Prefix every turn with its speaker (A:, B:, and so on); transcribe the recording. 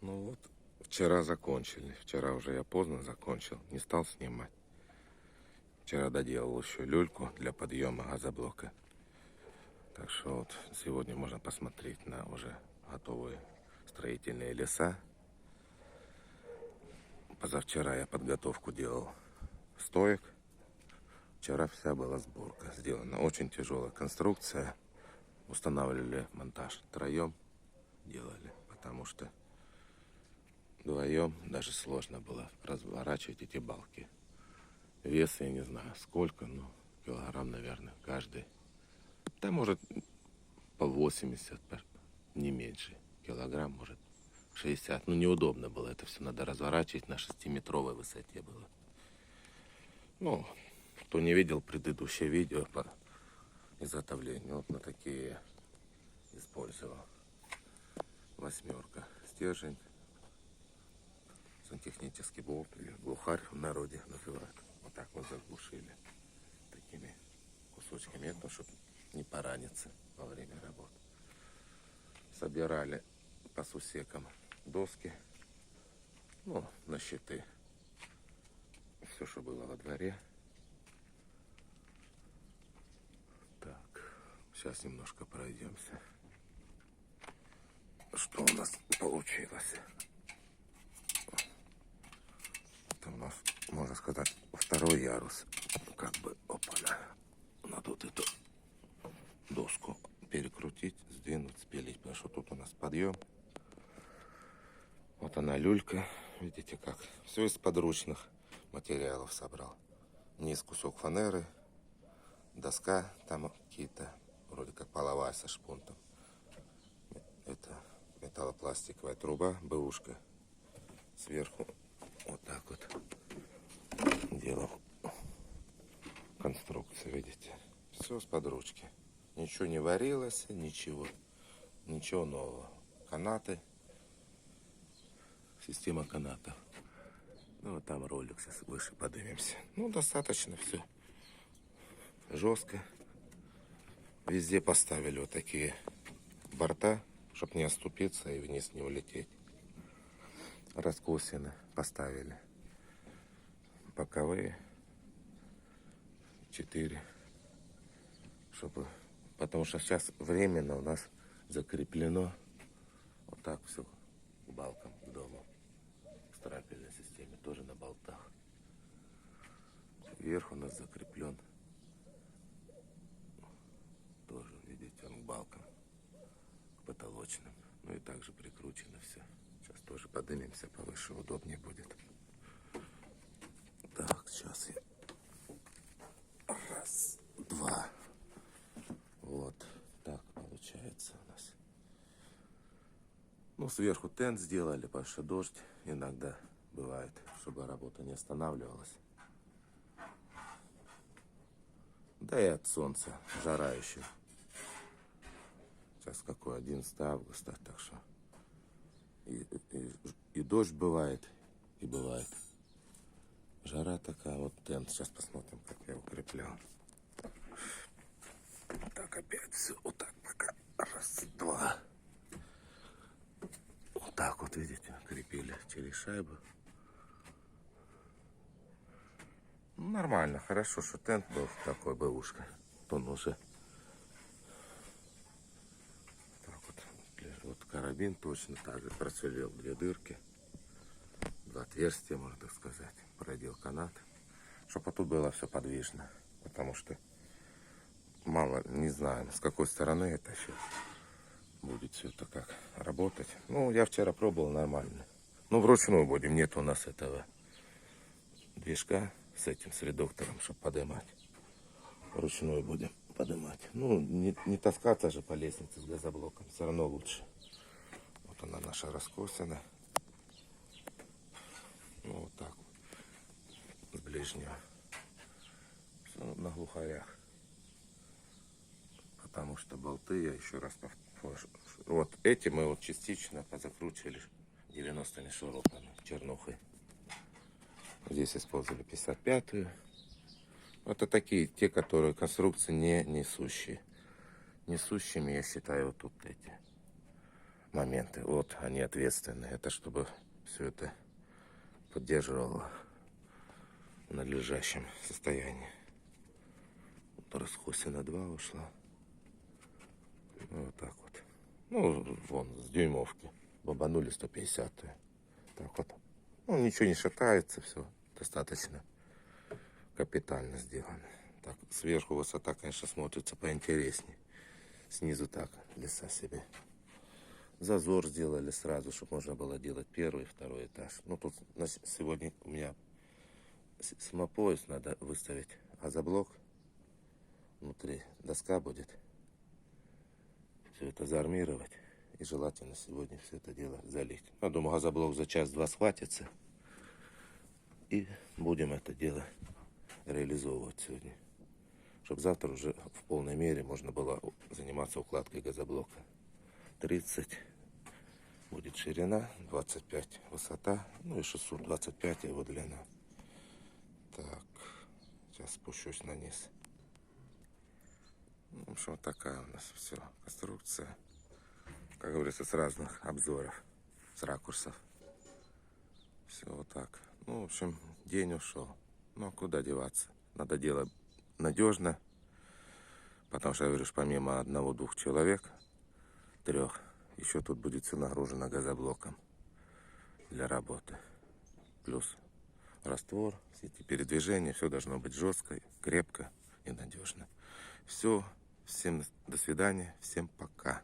A: Ну вот, вчера закончили. Вчера уже я поздно закончил, не стал снимать. Вчера доделал еще люльку для подъема газоблока. Так что вот сегодня можно посмотреть на уже готовые строительные леса. Позавчера я подготовку делал стоек. Вчера вся была сборка сделана. Очень тяжелая конструкция. Устанавливали монтаж втроем делали, потому что вдвоем даже сложно было разворачивать эти балки. Вес я не знаю сколько, но килограмм, наверное, каждый. Да, может, по 80, не меньше. Килограмм, может, 60. Ну, неудобно было. Это все надо разворачивать, на 6-метровой высоте было. Ну, кто не видел предыдущее видео по изготовлению, вот на такие использовал. 8. Стержень. Сантехнический болт или глухарь в народе называют. Вот так вот заглушили такими кусочками, это чтобы не пораниться во время работы. Собирали по сусекам доски, ну, на щиты. Все, что было во дворе. Так, сейчас немножко пройдемся. Что у нас получилось? Это у нас, можно сказать, второй ярус. Как бы, опа-на. Надо вот эту доску перекрутить, сдвинуть, спилить, потому что тут у нас подъем. Вот она люлька, видите как. Все из подручных материалов собрал. Низ кусок фанеры, доска, там какие-то, вроде как половая со шпунтом. Это металлопластиковая труба, бэушка. Сверху вот так вот делал конструкцию, видите. Все с подручки. Ничего не варилось, ничего нового. Канаты, система канатов. Ну, вот там ролик, сейчас выше поднимемся. Ну, достаточно все жестко. Везде поставили вот такие борта, чтобы не оступиться и вниз не улететь. Раскосины поставили. Боковые 4. Чтобы, потому что сейчас временно у нас закреплено вот так все к балкам, к дому. В стропильной системе тоже на болтах. Вверх у нас закреплен. Тоже, видите, он к балкам, к потолочным. Ну и также прикручено все. Сейчас тоже поднимемся повыше, удобнее будет. Так, сейчас я... Раз, два. Вот так получается у нас. Ну, сверху тент сделали, потому что дождь иногда бывает, чтобы работа не останавливалась. Да и от солнца, жара еще. Сейчас какой, 11 августа, так что и дождь бывает, и бывает. Жара такая, вот тент. Сейчас посмотрим, как я укреплял. Так, опять все, вот так пока. Раз, два. Вот так вот, видите, крепили через шайбу. Ну, нормально, хорошо, что тент был такой бэушка. Он уже... Так вот карабин точно так же просверлил 2 дырки. 2 отверстия, можно так сказать. Продел канат. Чтобы тут было все подвижно. Потому что мало, не знаем, с какой стороны это все будет все это как работать. Ну, я вчера пробовал нормально. Ну, вручную будем. Нет у нас этого движка с этим, с редуктором, чтобы поднимать. Вручную будем поднимать. Ну, не таскаться же по лестнице с газоблоком. Все равно лучше. Вот она наша раскосина. Ну, вот так вот. С ближнего. Все на глухарях. Потому что болты, я еще раз повторю. Вот эти мы вот частично позакручивали 90-ми шурупами, чернухой. Здесь использовали 55-ю. Это такие, те, которые конструкции не несущие. Несущими я считаю вот тут эти моменты. Вот они ответственны. Это чтобы все это поддерживало в надлежащем состоянии. Вот раскосина 2 ушла. Вот так вот. Ну, вон, с дюймовки. Бомбанули 150-ю. Так вот. Ну, ничего не шатается, все достаточно капитально сделано. Так, сверху высота, конечно, смотрится поинтереснее. Снизу так, леса себе. Зазор сделали сразу, чтобы можно было делать первый и второй этаж. Ну, тут сегодня у меня самопоезд надо выставить, газоблок. Внутри доска будет. Все это заармировать. И желательно сегодня все это дело залить. Я думаю, газоблок за час-два схватится. И будем это дело реализовывать сегодня. Чтобы завтра уже в полной мере можно было заниматься укладкой газоблока. 30 будет ширина, 25 высота, ну и 625 его длина. Так, сейчас спущусь на низ. В общем, вот такая у нас все конструкция. Как говорится, с разных обзоров, с ракурсов. Все вот так. Ну, в общем, день ушел. Ну, куда деваться? Надо делать надежно. Потому что, я говорю, помимо одного-двух человек, 3, еще тут будет все нагружено газоблоком для работы. Плюс раствор, все эти передвижения, все должно быть жестко, крепко и надежно. Все, всем до свидания, всем пока.